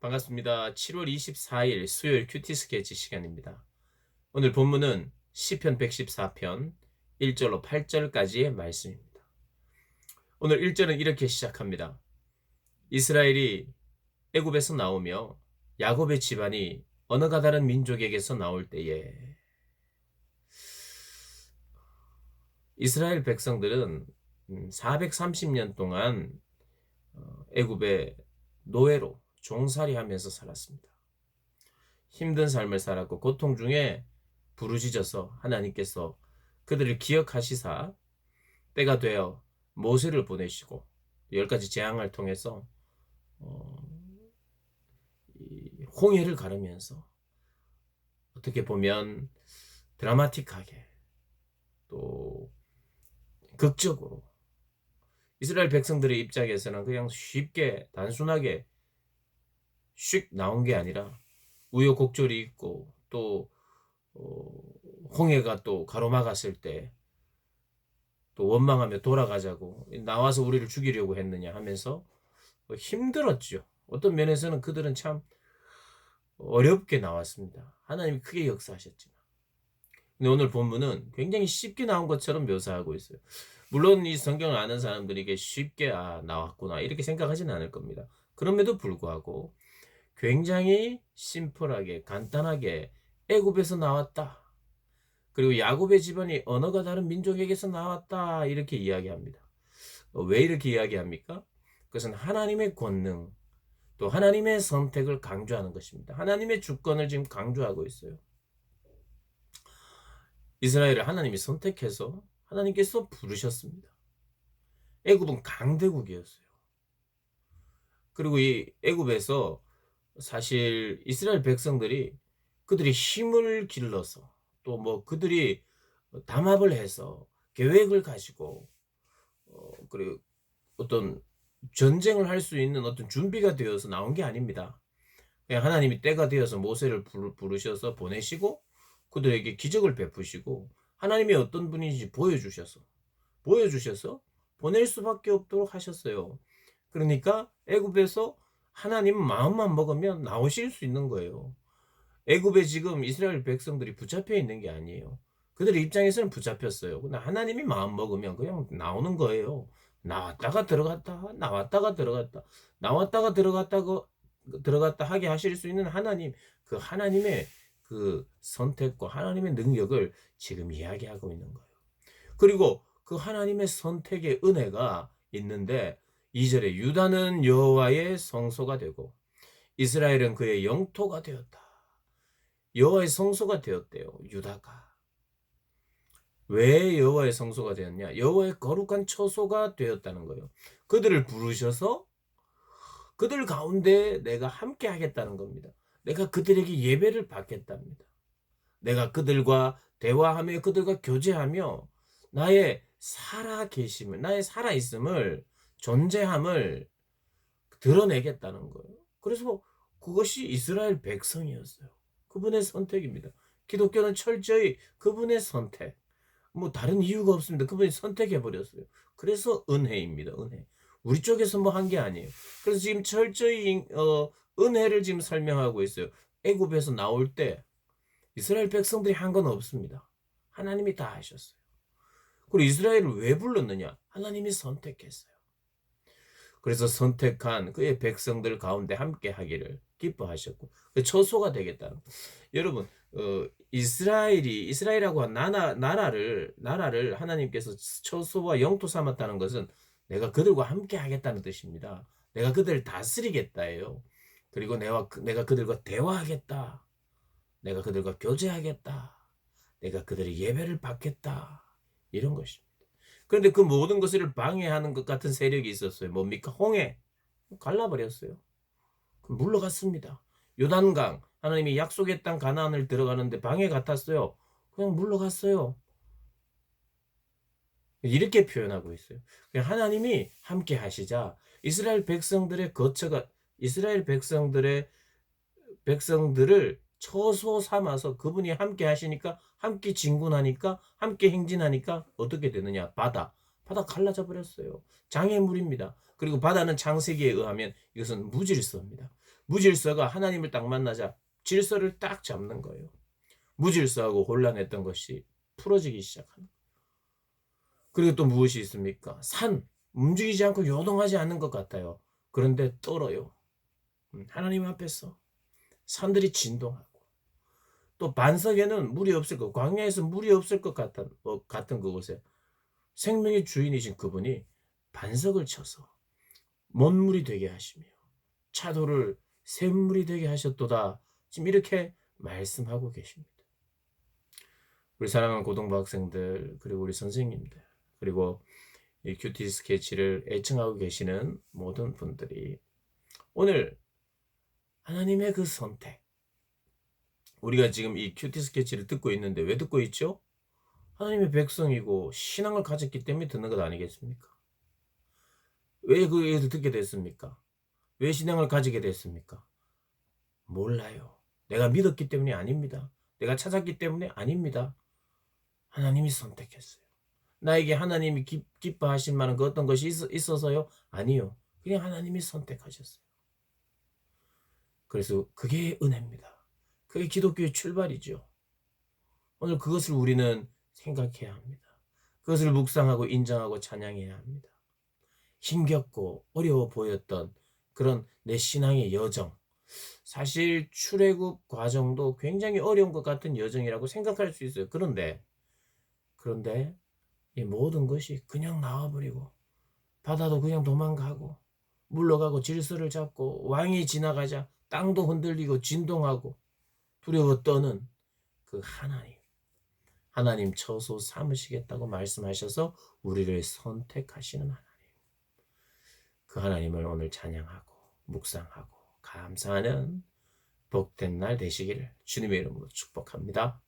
반갑습니다. 7월 24일 수요일 큐티 스케치 시간입니다. 오늘 본문은 시편 114편 1절로 8절까지의 말씀입니다. 오늘 1절은 이렇게 시작합니다. 이스라엘이 애굽에서 나오며 야곱의 집안이 언어가 다른 민족에게서 나올 때에 이스라엘 백성들은 430년 동안 애굽의 노예로 종살이하면서 살았습니다. 힘든 삶을 살았고 고통 중에 부르짖어서 하나님께서 그들을 기억하시사 때가 되어 모세를 보내시고 10가지 재앙을 통해서 홍해를 가르면서 어떻게 보면 드라마틱하게 또 극적으로 이스라엘 백성들의 입장에서는 그냥 쉽게 단순하게 슉 나온 게 아니라 우여곡절이 있고 또 홍해가 또 가로막았을 때 또 원망하며 돌아가자고 나와서 우리를 죽이려고 했느냐 하면서 힘들었죠. 어떤 면에서는 그들은 참 어렵게 나왔습니다. 하나님이 크게 역사하셨지만. 근데 오늘 본문은 굉장히 쉽게 나온 것처럼 묘사하고 있어요. 물론 이 성경을 아는 사람들에게 쉽게 나왔구나 이렇게 생각하지는 않을 겁니다. 그럼에도 불구하고 굉장히 심플하게 간단하게 애굽에서 나왔다. 그리고 야곱의 집안이 언어가 다른 민족에게서 나왔다 이렇게 이야기합니다. 왜 이렇게 이야기합니까? 그것은 하나님의 권능 또 하나님의 선택을 강조하는 것입니다. 하나님의 주권을 지금 강조하고 있어요. 이스라엘을 하나님이 선택해서 하나님께서 부르셨습니다. 애굽은 강대국이었어요. 그리고 이 애굽에서 사실 이스라엘 백성들이 그들이 힘을 길러서 또 뭐 그들이 담합을 해서 계획을 가지고 그리고 어떤 전쟁을 할 수 있는 어떤 준비가 되어서 나온 게 아닙니다. 그냥 하나님이 때가 되어서 모세를 부르셔서 보내시고 그들에게 기적을 베푸시고 하나님이 어떤 분인지 보여주셔서 보낼 수밖에 없도록 하셨어요. 그러니까 애굽에서 하나님 마음만 먹으면 나오실 수 있는 거예요. 애굽에 지금 이스라엘 백성들이 붙잡혀 있는 게 아니에요. 그들의 입장에서는 붙잡혔어요. 근데 하나님이 마음 먹으면 그냥 나오는 거예요. 나왔다가 들어갔다, 나왔다가 들어갔다, 나왔다가 들어갔다 하게 하실 수 있는 하나님, 그 하나님의 그 선택과 하나님의 능력을 지금 이야기하고 있는 거예요. 그리고 그 하나님의 선택의 은혜가 있는데 2절에 유다는 여호와의 성소가 되고 이스라엘은 그의 영토가 되었다. 여호와의 성소가 되었대요. 유다가. 왜 여호와의 성소가 되었냐? 여호와의 거룩한 처소가 되었다는 거예요. 그들을 부르셔서 그들 가운데 내가 함께 하겠다는 겁니다. 내가 그들에게 예배를 받겠답니다. 내가 그들과 대화하며 그들과 교제하며 나의 살아계심을, 나의 살아있음을, 존재함을 드러내겠다는 거예요. 그래서 그것이 이스라엘 백성이었어요. 그분의 선택입니다. 기독교는 철저히 그분의 선택. 뭐 다른 이유가 없습니다. 그분이 선택해 버렸어요. 그래서 은혜입니다. 은혜. 우리 쪽에서 뭐 한 게 아니에요. 그래서 지금 철저히 은혜를 지금 설명하고 있어요. 애굽에서 나올 때 이스라엘 백성들이 한 건 없습니다. 하나님이 다 하셨어요. 그리고 이스라엘을 왜 불렀느냐? 하나님이 선택했어요. 그래서 선택한 그의 백성들 가운데 함께 하기를 기뻐하셨고 그 처소가 되겠다는. 여러분 이스라엘하고 한 나라를 하나님께서 처소와 영토 삼았다는 것은 내가 그들과 함께 하겠다는 뜻입니다. 내가 그들을 다스리겠다예요. 그리고 내가 그들과 대화하겠다. 내가 그들과 교제하겠다. 내가 그들의 예배를 받겠다. 이런 것입니다. 그런데 그 모든 것을 방해하는 것 같은 세력이 있었어요. 뭡니까? 홍해. 갈라버렸어요. 물러갔습니다. 요단강. 하나님이 약속의 땅 가나안을 들어가는데 방해 같았어요. 그냥 물러갔어요. 이렇게 표현하고 있어요. 그냥 하나님이 함께 하시자 이스라엘 백성들을 처소 삼아서 그분이 함께 하시니까 함께 진군하니까 함께 행진하니까 어떻게 되느냐? 바다 갈라져 버렸어요. 장애물입니다. 그리고 바다는 창세기에 의하면 이것은 무질서입니다. 무질서가 하나님을 딱 만나자 질서를 딱 잡는 거예요. 무질서하고 혼란했던 것이 풀어지기 시작합니다. 그리고 또 무엇이 있습니까? 산 움직이지 않고 요동하지 않는 것 같아요. 그런데 떨어요. 하나님 앞에서 산들이 진동하고 또 반석에는 물이 없을 것, 광야에서 물이 없을 것 같은 그곳에 생명의 주인이신 그분이 반석을 쳐서 mon물이 되게 하시며 차도를 샘물이 되게 하셨도다. 지금 이렇게 말씀하고 계십니다. 우리 사랑하는 고등부 학생들 그리고 우리 선생님들 그리고 이 큐티 스케치를 애청하고 계시는 모든 분들이 오늘 하나님의 그 선택, 우리가 지금 이 큐티 스케치를 듣고 있는데 왜 듣고 있죠? 하나님의 백성이고 신앙을 가졌기 때문에 듣는 것 아니겠습니까? 왜 그에서 듣게 됐습니까? 왜 신앙을 가지게 됐습니까? 몰라요. 내가 믿었기 때문이 아닙니다. 내가 찾았기 때문에 아닙니다. 하나님이 선택했어요. 나에게 하나님이 기뻐하실 만한 그 어떤 것이 있어서요? 아니요. 그냥 하나님이 선택하셨어요. 그래서 그게 은혜입니다. 그게 기독교의 출발이죠. 오늘 그것을 우리는 생각해야 합니다. 그것을 묵상하고 인정하고 찬양해야 합니다. 힘겹고 어려워 보였던 그런 내 신앙의 여정, 사실 출애굽 과정도 굉장히 어려운 것 같은 여정이라고 생각할 수 있어요. 그런데 이 모든 것이 그냥 나와버리고 바다도 그냥 도망가고 물러가고 질서를 잡고 왕이 지나가자 땅도 흔들리고 진동하고 두려워 떠는 그 하나님 처소 삼으시겠다고 말씀하셔서 우리를 선택하시는 하나님, 그 하나님을 오늘 찬양하고 묵상하고 감사하는 복된 날 되시기를 주님의 이름으로 축복합니다.